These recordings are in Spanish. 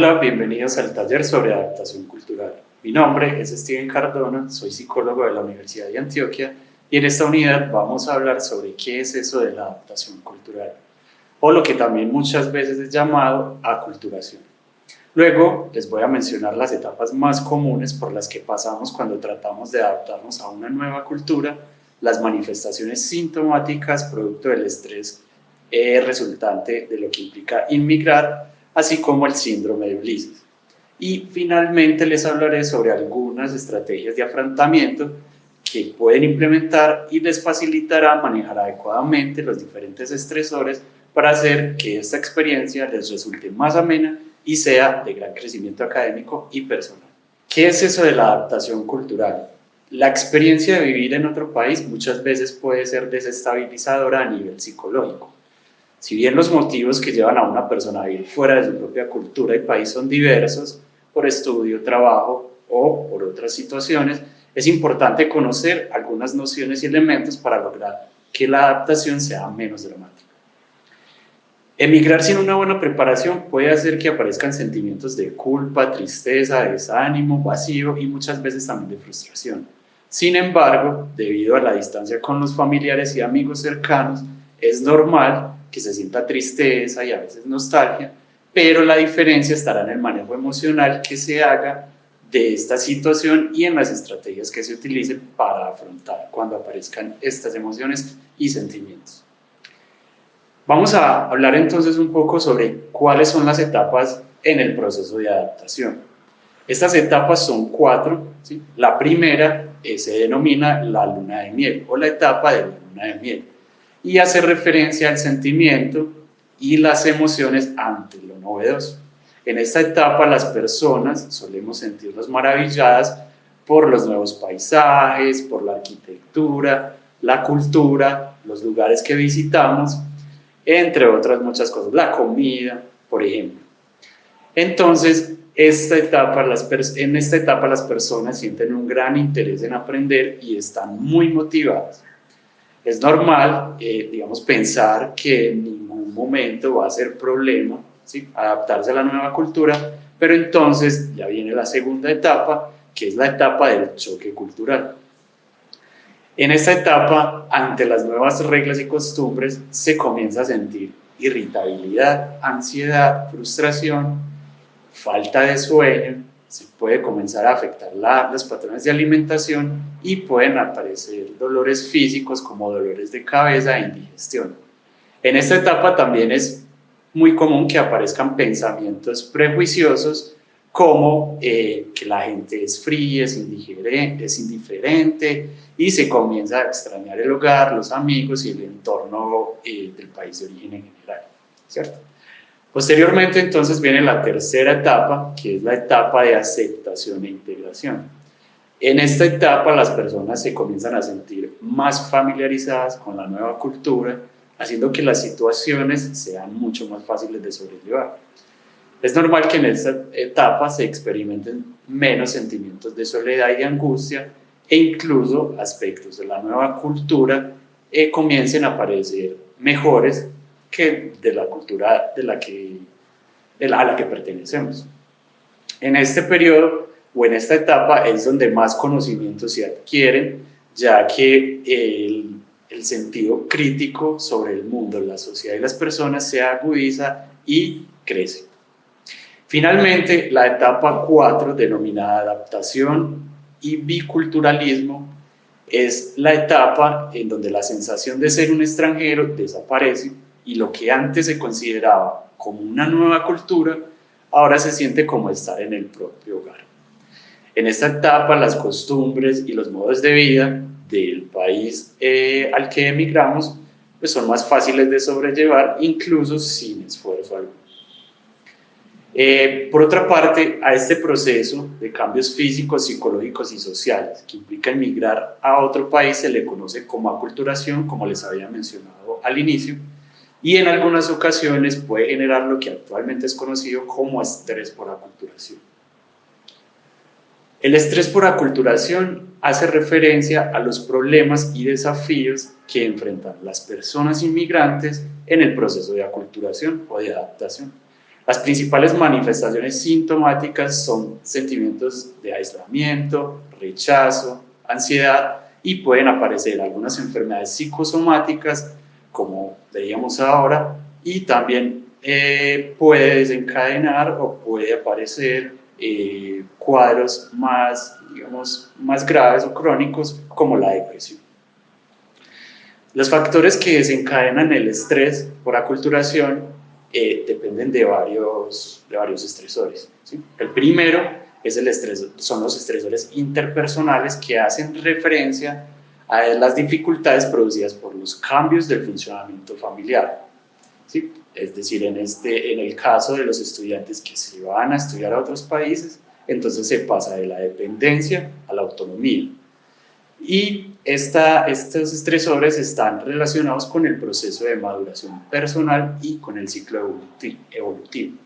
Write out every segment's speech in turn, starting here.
Hola, bienvenidos al taller sobre adaptación cultural. Mi nombre es Steven Cardona, soy psicólogo de la Universidad de Antioquia y en esta unidad vamos a hablar sobre qué es eso de la adaptación cultural, o lo que también muchas veces es llamado aculturación. Luego les voy a mencionar las etapas más comunes por las que pasamos cuando tratamos de adaptarnos a una nueva cultura, las manifestaciones sintomáticas producto del estrés resultante de lo que implica inmigrar, así como el síndrome de Ulises. Y finalmente les hablaré sobre algunas estrategias de afrontamiento que pueden implementar y les facilitará manejar adecuadamente los diferentes estresores para hacer que esta experiencia les resulte más amena y sea de gran crecimiento académico y personal. ¿Qué es eso de la adaptación cultural? La experiencia de vivir en otro país muchas veces puede ser desestabilizadora a nivel psicológico. Si bien los motivos que llevan a una persona a vivir fuera de su propia cultura y país son diversos, por estudio, trabajo o por otras situaciones, es importante conocer algunas nociones y elementos para lograr que la adaptación sea menos dramática. Emigrar sin una buena preparación puede hacer que aparezcan sentimientos de culpa, tristeza, desánimo, vacío y muchas veces también de frustración. Sin embargo, debido a la distancia con los familiares y amigos cercanos, es normal que se sienta tristeza y a veces nostalgia, pero la diferencia estará en el manejo emocional que se haga de esta situación y en las estrategias que se utilicen para afrontar cuando aparezcan estas emociones y sentimientos. Vamos a hablar entonces un poco sobre cuáles son las etapas en el proceso de adaptación. Estas etapas son 4, ¿sí? La primera se denomina la luna de miel o la etapa de la luna de miel y hace referencia al sentimiento y las emociones ante lo novedoso. En esta etapa las personas solemos sentirnos maravilladas por los nuevos paisajes, por la arquitectura, la cultura, los lugares que visitamos, entre otras muchas cosas, la comida, por ejemplo. Entonces, en esta etapa las personas sienten un gran interés en aprender y están muy motivadas. Es normal, digamos, pensar que en ningún momento va a ser problema, ¿sí?, adaptarse a la nueva cultura, pero entonces ya viene la segunda etapa, que es la etapa del choque cultural. En esta etapa, ante las nuevas reglas y costumbres, se comienza a sentir irritabilidad, ansiedad, frustración, falta de sueño, se puede comenzar a afectar los patrones de alimentación y pueden aparecer dolores físicos como dolores de cabeza e indigestión. En esta etapa también es muy común que aparezcan pensamientos prejuiciosos como que la gente es fría, es indiferente y se comienza a extrañar el hogar, los amigos y el entorno del país de origen en general, ¿cierto? Posteriormente entonces viene la tercera etapa, que es la etapa de aceptación e integración. En esta etapa las personas se comienzan a sentir más familiarizadas con la nueva cultura, haciendo que las situaciones sean mucho más fáciles de sobrellevar. Es normal que en esta etapa se experimenten menos sentimientos de soledad y de angustia e incluso aspectos de la nueva cultura comiencen a aparecer mejores que de la cultura a la que pertenecemos. En este periodo o en esta etapa es donde más conocimientos se adquieren, ya que el sentido crítico sobre el mundo, la sociedad y las personas se agudiza y crece. Finalmente, la etapa 4, denominada adaptación y biculturalismo, es la etapa en donde la sensación de ser un extranjero desaparece y lo que antes se consideraba como una nueva cultura, ahora se siente como estar en el propio hogar. En esta etapa, las costumbres y los modos de vida del país al que emigramos pues son más fáciles de sobrellevar, incluso sin esfuerzo alguno. Por otra parte, a este proceso de cambios físicos, psicológicos y sociales que implica emigrar a otro país se le conoce como aculturación, como les había mencionado al inicio, y en algunas ocasiones puede generar lo que actualmente es conocido como estrés por aculturación. El estrés por aculturación hace referencia a los problemas y desafíos que enfrentan las personas inmigrantes en el proceso de aculturación o de adaptación. Las principales manifestaciones sintomáticas son sentimientos de aislamiento, rechazo, ansiedad y pueden aparecer algunas enfermedades psicosomáticas, como veíamos ahora, y también puede desencadenar o puede aparecer cuadros más, digamos, más graves o crónicos como la depresión. Los factores que desencadenan el estrés por aculturación dependen de varios estresores, ¿sí? El primero es el estrés, son los estresores interpersonales que hacen referencia a las dificultades producidas por los cambios del funcionamiento familiar, ¿sí? Es decir, en el caso de los estudiantes que se van a estudiar a otros países, entonces se pasa de la dependencia a la autonomía. Y estos estresores están relacionados con el proceso de maduración personal y con el ciclo evolutivo.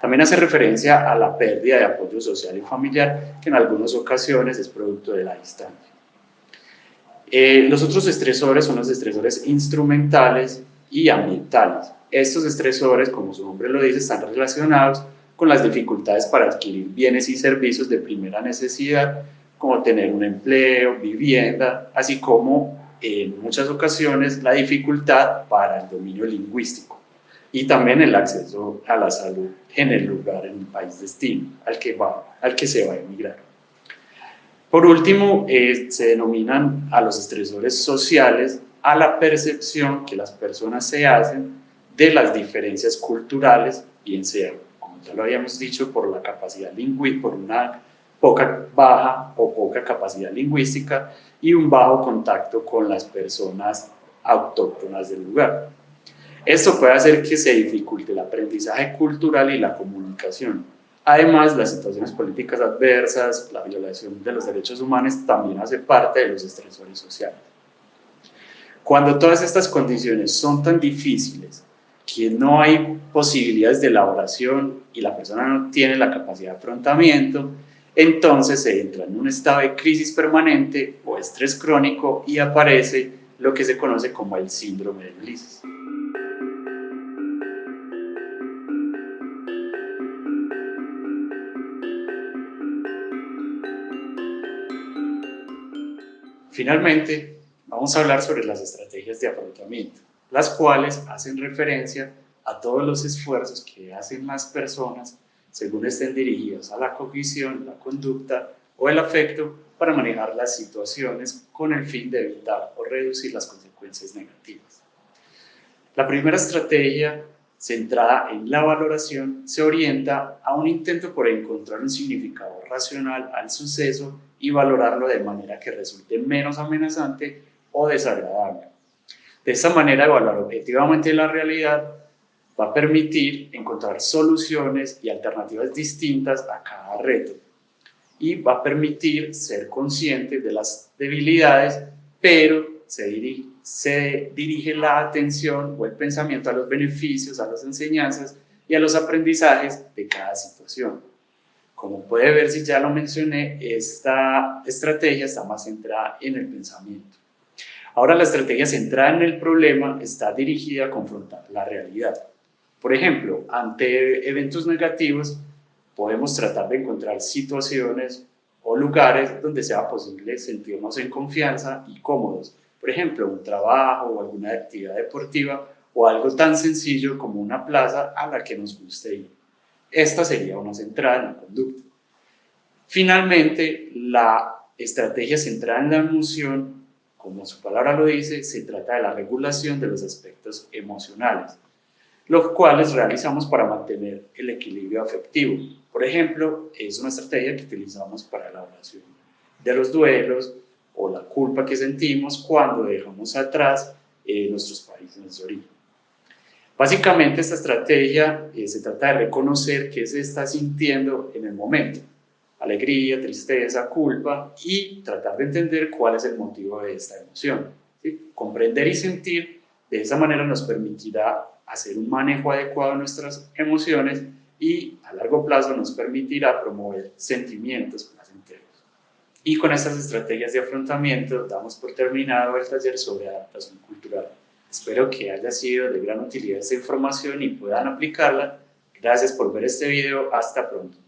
También hace referencia a la pérdida de apoyo social y familiar, que en algunas ocasiones es producto de la distancia. Los otros estresores son los estresores instrumentales y ambientales. Estos estresores, como su nombre lo dice, están relacionados con las dificultades para adquirir bienes y servicios de primera necesidad, como tener un empleo, vivienda, así como en muchas ocasiones la dificultad para el dominio lingüístico y también el acceso a la salud en el lugar, en el país destino al que se va a emigrar. Por último, se denominan a los estresores sociales a la percepción que las personas se hacen de las diferencias culturales, bien sea, como ya lo habíamos dicho, por la capacidad lingüística, por una baja o poca capacidad lingüística y un bajo contacto con las personas autóctonas del lugar. Esto puede hacer que se dificulte el aprendizaje cultural y la comunicación. Además, las situaciones políticas adversas, la violación de los derechos humanos también hace parte de los estresores sociales. Cuando todas estas condiciones son tan difíciles que no hay posibilidades de elaboración y la persona no tiene la capacidad de afrontamiento, entonces se entra en un estado de crisis permanente o estrés crónico y aparece lo que se conoce como el síndrome de Ulises. Finalmente, vamos a hablar sobre las estrategias de afrontamiento, las cuales hacen referencia a todos los esfuerzos que hacen las personas según estén dirigidos a la cognición, la conducta o el afecto para manejar las situaciones con el fin de evitar o reducir las consecuencias negativas. La primera estrategia, centrada en la valoración, se orienta a un intento por encontrar un significado racional al suceso y valorarlo de manera que resulte menos amenazante o desagradable. De esta manera, evaluar objetivamente la realidad va a permitir encontrar soluciones y alternativas distintas a cada reto y va a permitir ser consciente de las debilidades, pero se dirige la atención o el pensamiento a los beneficios, a las enseñanzas y a los aprendizajes de cada situación. Como puede ver, si ya lo mencioné, esta estrategia está más centrada en el pensamiento. Ahora, la estrategia centrada en el problema está dirigida a confrontar la realidad. Por ejemplo, ante eventos negativos, podemos tratar de encontrar situaciones o lugares donde sea posible sentirnos en confianza y cómodos. Por ejemplo, un trabajo o alguna actividad deportiva o algo tan sencillo como una plaza a la que nos guste ir. Esta sería una centrada en la conducta. Finalmente, la estrategia centrada en la emoción, como su palabra lo dice, se trata de la regulación de los aspectos emocionales, los cuales realizamos para mantener el equilibrio afectivo. Por ejemplo, es una estrategia que utilizamos para la elaboración de los duelos o la culpa que sentimos cuando dejamos atrás nuestros países de origen. Básicamente, esta estrategia se trata de reconocer qué se está sintiendo en el momento: alegría, tristeza, culpa, y tratar de entender cuál es el motivo de esta emoción. ¿Sí? Comprender y sentir de esa manera nos permitirá hacer un manejo adecuado de nuestras emociones y a largo plazo nos permitirá promover sentimientos placenteros. Y con estas estrategias de afrontamiento damos por terminado el taller sobre adaptación cultural. Espero que haya sido de gran utilidad esta información y puedan aplicarla Gracias por ver este video, hasta pronto.